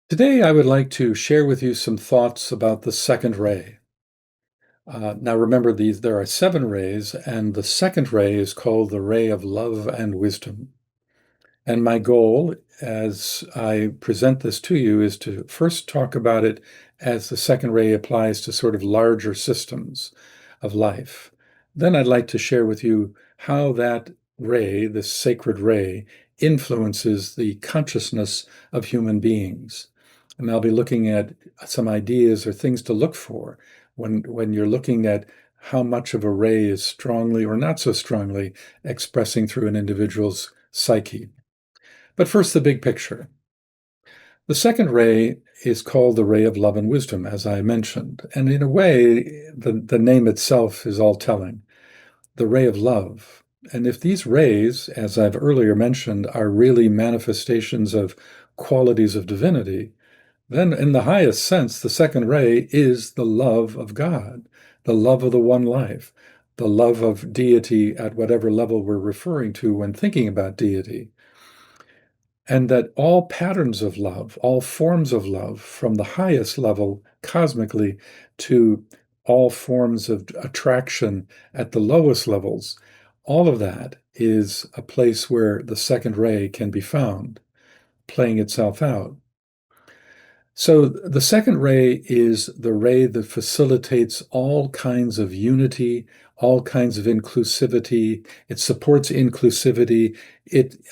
Today, I would like to share with you some thoughts about the second ray. Now, remember, there are seven rays, and the second ray is called the ray of love and wisdom. And my goal, as I present this to you, is to first talk about it as the second ray applies to sort of larger systems of life. Then I'd like to share with you how that ray, this sacred ray, influences the consciousness of human beings. And I'll be looking at some ideas or things to look for when you're looking at how much of a ray is strongly or not so strongly expressing through an individual's psyche. But first, the big picture. The second ray is called the ray of love and wisdom, as I mentioned. And in a way, the name itself is all telling. The ray of love. And if these rays, as I've earlier mentioned, are really manifestations of qualities of divinity, then in the highest sense, the second ray is the love of God, the love of the one life, the love of deity at whatever level we're referring to when thinking about deity. And that all patterns of love, all forms of love, from the highest level cosmically to all forms of attraction at the lowest levels, all of that is a place where the second ray can be found, playing itself out. So the second ray is the ray that facilitates all kinds of unity, all kinds of inclusivity. It supports inclusivity.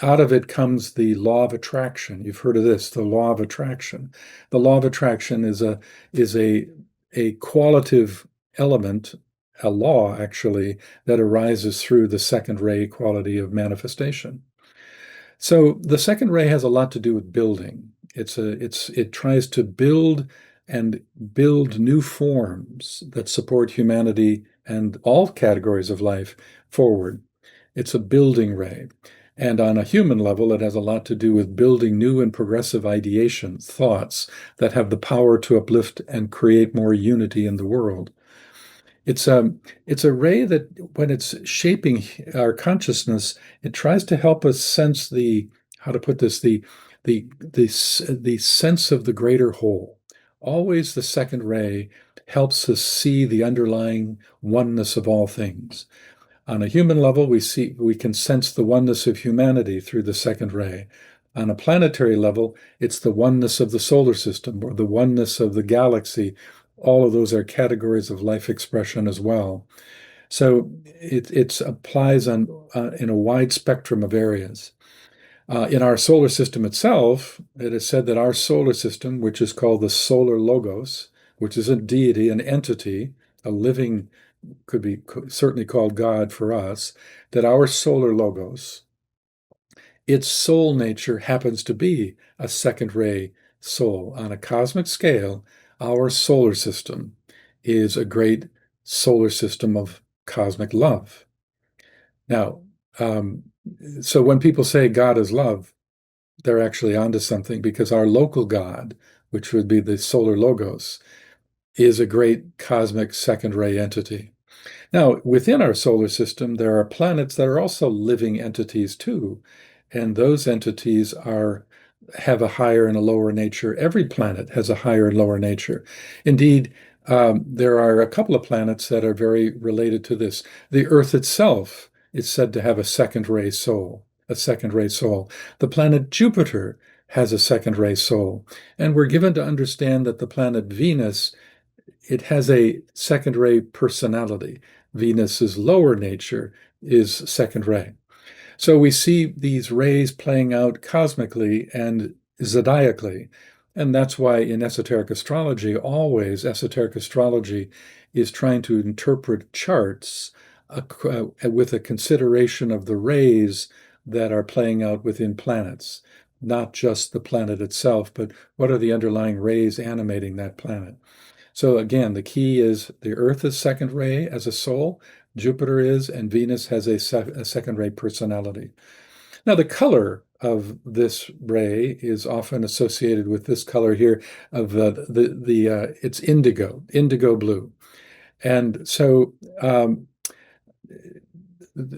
Out of it comes the law of attraction. You've heard of this, the law of attraction. The law of attraction is a qualitative element, a law actually, that arises through the second ray quality of manifestation. So the second ray has a lot to do with building. It tries to build new forms that support humanity and all categories of life forward. It's a building ray. And on a human level, it has a lot to do with building new and progressive ideation, thoughts that have the power to uplift and create more unity in the world. It's a ray that when it's shaping our consciousness, it tries to help us sense how to put this, the sense of the greater whole. Always the second ray helps us see the underlying oneness of all things. On a human level, we can sense the oneness of humanity through the second ray. On a planetary level, it's the oneness of the solar system or the oneness of the galaxy. All of those are categories of life expression as well. So it applies in a wide spectrum of areas. In our solar system itself, it is said that our solar system, which is called the solar logos, which is a deity, an entity, a living, could be certainly called God for us, that our solar logos, its soul nature happens to be a second ray soul. On a cosmic scale, our solar system is a great solar system of cosmic love. Now, um, so when people say God is love, they're actually onto something because our local God, which would be the solar logos, is a great cosmic second ray entity. Now, within our solar system, there are planets that are also living entities too, and those entities have a higher and a lower nature. Every planet has a higher and lower nature. Indeed, there are a couple of planets that are very related to this. The Earth itself is said to have a second ray soul, a second ray soul. The planet Jupiter has a second ray soul, and we're given to understand that the planet Venus, it has a second ray personality. Venus's lower nature is second ray. So we see these rays playing out cosmically and zodiacally. And that's why in esoteric astrology, always esoteric astrology is trying to interpret charts with a consideration of the rays that are playing out within planets, not just the planet itself, but what are the underlying rays animating that planet. So again, the key is the Earth is second ray as a soul, Jupiter is, and Venus has a second ray personality. Now, the color of this ray is often associated with this color here of it's indigo blue. And so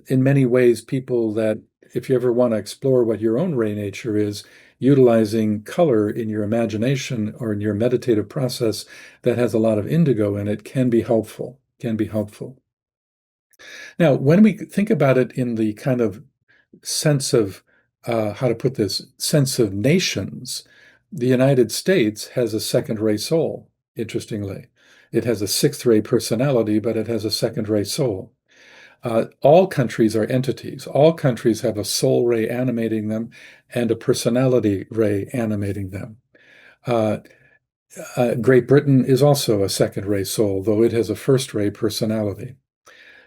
in many ways, people that if you ever want to explore what your own ray nature is, utilizing color in your imagination or in your meditative process that has a lot of indigo in it can be helpful, can be helpful. Now, when we think about it in the kind of sense of, how to put this, sense of nations, the United States has a second-ray soul, interestingly. It has a sixth-ray personality, but it has a second-ray soul. All countries are entities. All countries have a soul ray animating them and a personality ray animating them. Uh, Great Britain is also a second ray soul, though it has a first ray personality.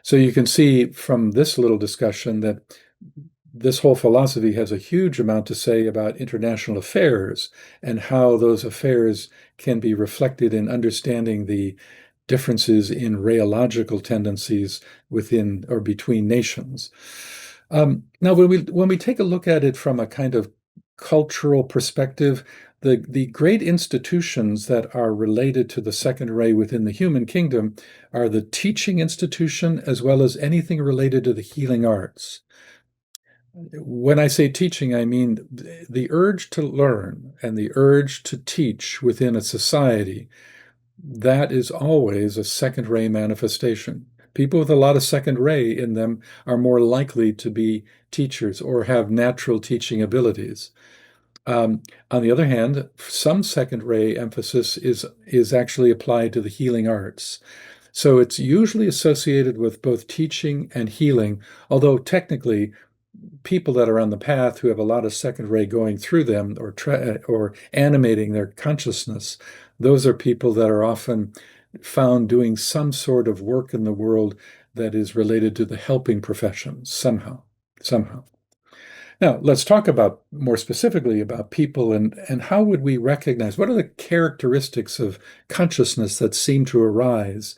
So you can see from this little discussion that this whole philosophy has a huge amount to say about international affairs and how those affairs can be reflected in understanding the differences in rheological tendencies within or between nations. Now, when we take a look at it from a kind of cultural perspective, the great institutions that are related to the second ray within the human kingdom are the teaching institution as well as anything related to the healing arts. When I say teaching, I mean the urge to learn and the urge to teach within a society. That is always a second ray manifestation. People with a lot of second ray in them are more likely to be teachers or have natural teaching abilities. On the other hand, some second ray emphasis is actually applied to the healing arts. So it's usually associated with both teaching and healing, although technically people that are on the path who have a lot of second ray going through them or animating their consciousness, those are people that are often found doing some sort of work in the world that is related to the helping profession somehow. Now, let's talk about more specifically about people and how would we recognize what are the characteristics of consciousness that seem to arise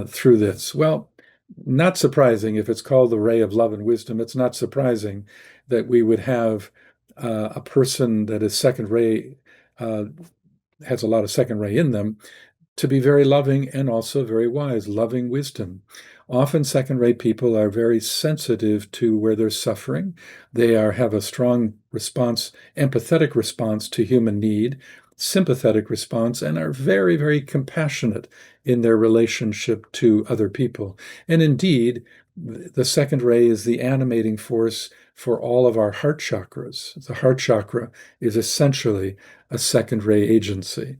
through this? Well, not surprising if it's called the ray of love and wisdom. It's not surprising that we would have a person that is second ray, has a lot of second ray in them, to be very loving and also very wise, loving wisdom. Often second-rate people are very sensitive to where there's suffering. They have a strong response, empathetic response to human need, sympathetic response, and are very, very compassionate in their relationship to other people. And indeed, the second ray is the animating force for all of our heart chakras. The heart chakra is essentially a second ray agency.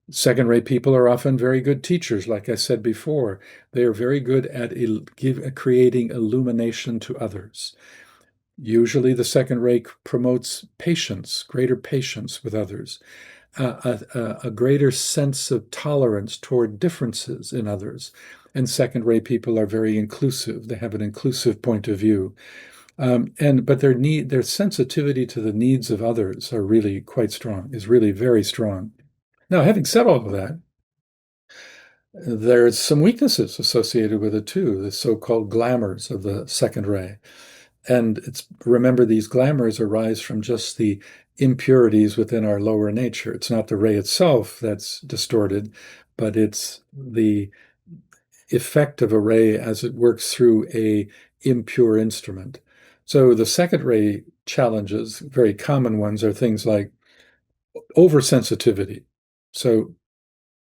Second-rate people are often very good teachers, like I said before. They are very good at creating illumination to others. Usually the second ray promotes patience, greater patience with others, a greater sense of tolerance toward differences in others. And second ray people are very inclusive. They have an inclusive point of view. But their sensitivity to the needs of others are really quite strong, is really very strong. Now, having said all of that, there's some weaknesses associated with it too, the so-called glamours of the second ray. And remember, these glamours arise from just the impurities within our lower nature. It's not the ray itself that's distorted, but it's the effect of a ray as it works through a impure instrument. So the second ray challenges, very common ones, are things like oversensitivity. So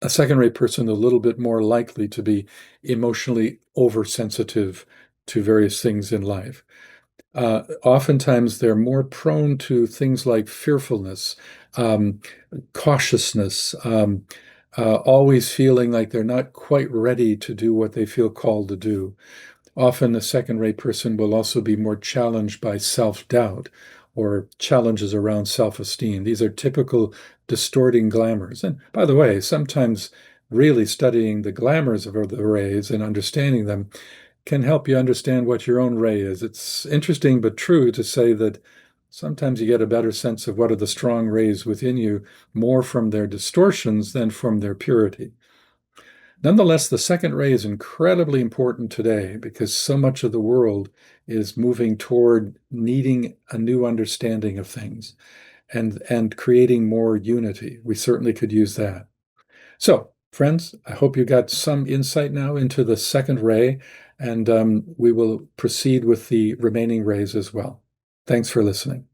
a second-rate person a little bit more likely to be emotionally oversensitive to various things in life. Oftentimes, they're more prone to things like fearfulness, cautiousness, always feeling like they're not quite ready to do what they feel called to do. Often, a second-rate person will also be more challenged by self-doubt or challenges around self-esteem. These are typical distorting glamours. And by the way, sometimes really studying the glamours of the rays and understanding them can help you understand what your own ray is. It's interesting but true to say that sometimes you get a better sense of what are the strong rays within you, more from their distortions than from their purity. Nonetheless, the second ray is incredibly important today because so much of the world is moving toward needing a new understanding of things and creating more unity. We certainly could use that. So, friends, I hope you got some insight now into the second ray, and we will proceed with the remaining rays as well. Thanks for listening.